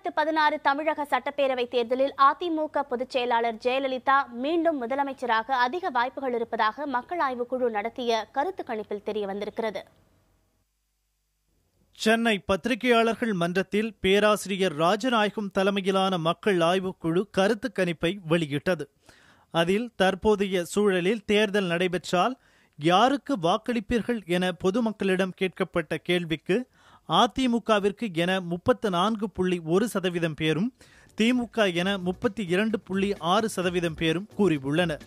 2016 தமிழக சட்டப்பேரவை தேர்தலில் அதிமுக பொதுச் செயலாளர் ஜெயலலிதா மீண்டும் முதலமைச்சராக அதிக வாய்ப்புகள் இருப்பதாக மக்கள் ஆய்வுக்குழு நடத்திய கருத்து கணிப்பில் தெரியவந்திருக்கிறது. சென்னை பத்திரிகையாளர்கள் மன்றத்தில் பேராசிரியர் ராஜநாயகம் தலைமையிலான மக்கள் ஆய்வுக்குழு கருத்து கணிப்பை வெளியிட்டது. அதில் தற்போதைய சூழலில் தேர்தல் நடைபெற்றால் யாருக்கு வாக்களிப்பீர்கள் என பொதுமக்களிடம் கேட்கப்பட்ட கேள்விக்கு அதிமுகவிற்கு என 34.1% பேரும், திமுக என 32.6% பேரும் கூறியுள்ளனர்.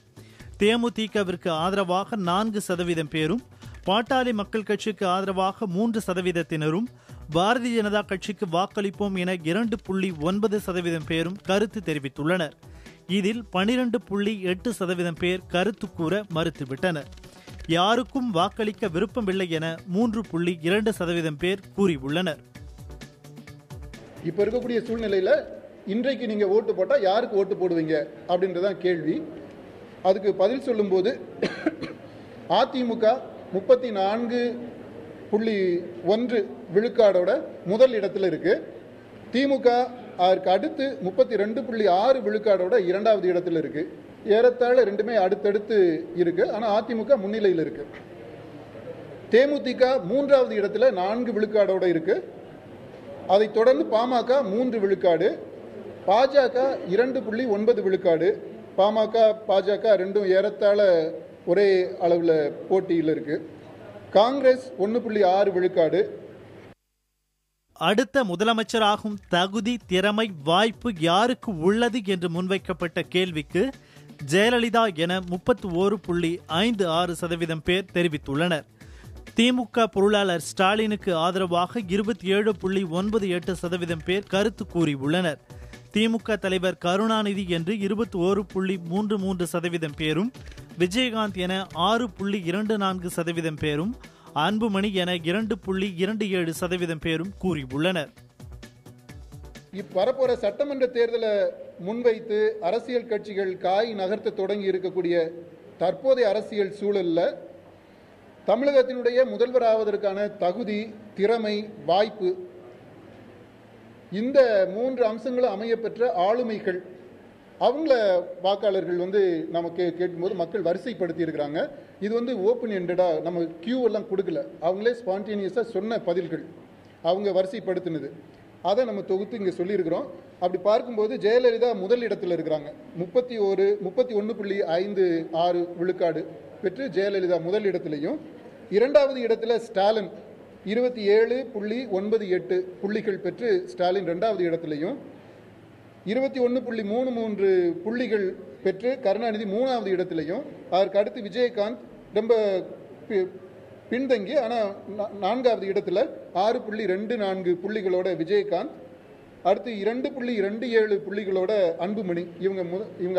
தேமுதிகவிற்கு ஆதரவாக 4% பேரும், பாட்டாளி மக்கள் கட்சிக்கு ஆதரவாக 3%, பாரதிய ஜனதா கட்சிக்கு வாக்களிப்போம் என 2.9% பேரும் கருத்து தெரிவித்துள்ளனர். இதில் 12.8% பேர் கருத்து கூற மறுத்துவிட்டனர். யாருக்கும் வாக்களிக்க விருப்பமில்லை என 3.2% பேர் கூறியுள்ளனர். இப்ப இருக்கக்கூடிய சூழ்நிலையில இன்றைக்கு நீங்க ஓட்டு போட்டா யாருக்கு ஓட்டு போடுவீங்க அப்படின்றதான் கேள்வி. அதுக்கு பதில் சொல்லும்போது அதிமுக 34.1 விழுக்காடோட முதல் இடத்துல இருக்கு. திமுக அதற்கு அடுத்து 32.6 விழுக்காடோட இரண்டாவது இடத்துல இருக்கு. ஏறத்தாழ ரெண்டுமே அடுத்தடுத்து இருக்கு. ஆனா அதிமுக முன்னிலையில் இருக்கு. தேமுதிக மூன்றாவது இடத்துல 4 விழுக்காடோட இருக்கு. அதை தொடர்ந்து பாமக 3 விழுக்காடு, பாஜக 2.9 விழுக்காடு. பாமக பாஜக ரெண்டும் ஏறத்தாழ ஒரே அளவுல போட்டியில் இருக்கு. காங்கிரஸ் 1.6 விழுக்காடு. அடுத்த முதலமைச்சராகும் தகுதி, திறமை, வாய்ப்பு யாருக்கு உள்ளது என்று முன்வைக்கப்பட்ட கேள்விக்கு ஜெயலலிதா என 31.56% பேர் தெரிவித்துள்ளனர். திமுக பொருளாளர் ஸ்டாலினுக்கு ஆதரவாக 27.98% பேர் கருத்து கூறியுள்ளனர். திமுக தலைவர் கருணாநிதி என்று 21.33% பேரும், விஜயகாந்த் என 6.24% பேரும், அன்புமணி என 2.27% பேரும் கூறியுள்ளனர். வரப்போற சட்டமன்ற தேர்தலை முன்வைத்து அரசியல் கட்சிகள் காய் நகர்த்த தொடங்கி இருக்கக்கூடிய தற்போதைய அரசியல் சூழல்ல தமிழகத்தினுடைய முதல்வர் ஆவதற்கான தகுதி, திறமை, வாய்ப்பு, இந்த 3 அம்சங்களும் அமையப்பெற்ற ஆளுமைகள் அவங்கள வாக்காளர்கள் நமக்கு கேட்கும்போது மக்கள் வரிசைப்படுத்தி இருக்கிறாங்க. இது ஓப்பன் எண்டடா, நம்ம கியூ எல்லாம் கொடுக்கல, அவங்களே ஸ்பான்டேனியஸா சொன்ன பதில்கள், அவங்க வரிசைப்படுத்தினது, அதை நம்ம தொகுத்து இங்க சொல்லியிருக்கிறோம். அப்படி பார்க்கும்போது ஜெயலலிதா முதல் இடத்துல இருக்கிறாங்க. 31.56 விழுக்காடு பெற்று ஜெயலலிதா முதல் இடத்திலையும், இரண்டாவது இடத்துல ஸ்டாலின் 27.98 புள்ளிகள் பெற்று ஸ்டாலின் இரண்டாவது இடத்திலையும், 21.33 புள்ளிகள் பெற்று கருணாநிதி மூணாவது இடத்திலையும், அதற்கு அடுத்து விஜயகாந்த் ரொம்ப பின்தங்கி ஆனா நான்காவது இடத்துல 6.24 புள்ளிகளோட விஜயகாந்த், அடுத்து 2.27 புள்ளிகளோட அன்புமணி. இவங்க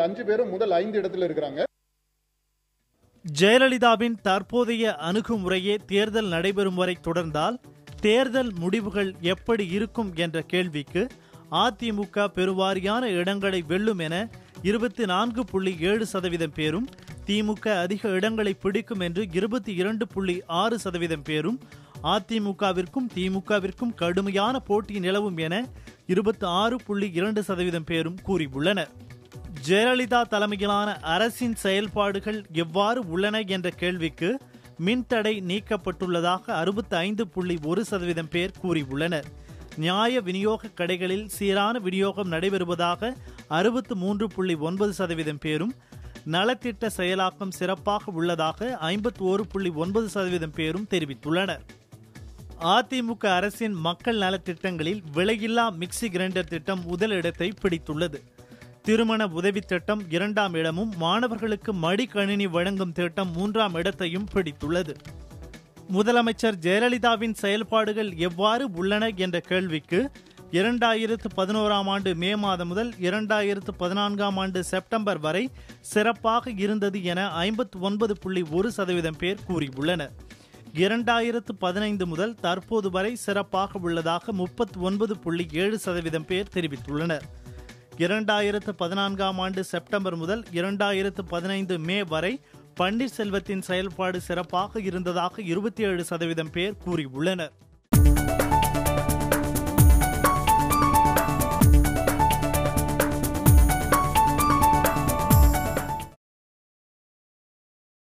5 பேரும் முதல் 5 இடத்துல இருக்கிறாங்க. ஜெயலலிதாவின் தற்போதைய அணுகுமுறையே தேர்தல் நடைபெறும் வரை தொடர்ந்தால் தேர்தல் முடிவுகள் எப்படி இருக்கும் என்ற கேள்விக்கு அதிமுக பெருவாரியான இடங்களை வெல்லும் என 24.7% பேரும், திமுக அதிக இடங்களை பிடிக்கும் என்று 22.6% பேரும், அதிமுகவிற்கும் திமுகவிற்கும் கடுமையான போட்டி நிலவும் என 26.2% பேரும் கூறியுள்ளனர். ஜெயலலிதா தலைமையிலான அரசின் செயல்பாடுகள் எவ்வாறு உள்ளன என்ற கேள்விக்கு மின்தடை நீக்கப்பட்டுள்ளதாக 65.1% பேர் கூறியுள்ளனர். நியாய விநியோக கடைகளில் சீரான விநியோகம் நடைபெறுவதாக 63.9% பேரும், நலத்திட்ட செயலாக்கம் சிறப்பாக உள்ளதாக 51.9% பேரும் தெரிவித்துள்ளனர். அதிமுக அரசின் மக்கள் நலத்திட்டங்களில் விலையில்லா மிக்சி கிரைண்டர் திட்டம் முதலிடத்தை பிடித்துள்ளது. திருமண உதவி திட்டம் 2ஆம் இடமும், மாணவர்களுக்கு மடிக்கணினி வழங்கும் திட்டம் 3ஆம் இடத்தையும் பிடித்துள்ளது. முதலமைச்சர் ஜெயலலிதாவின் செயல்பாடுகள் எவ்வாறு உள்ளன என்ற கேள்விக்கு 2011ஆம் ஆண்டு மே மாதம் முதல் 2014ஆம் ஆண்டு செப்டம்பர் வரை சிறப்பாக இருந்தது என 59.1% பேர் கூறியுள்ளனர். 2015 முதல் தற்போது வரை சிறப்பாக உள்ளதாக 39.7% பேர் தெரிவித்துள்ளனர். 2014ஆம் ஆண்டு செப்டம்பர் முதல் 2015 மே வரை பன்னீர்செல்வத்தின் செயல்பாடு சிறப்பாக இருந்ததாக 27% பேர் கூறியுள்ளனர்.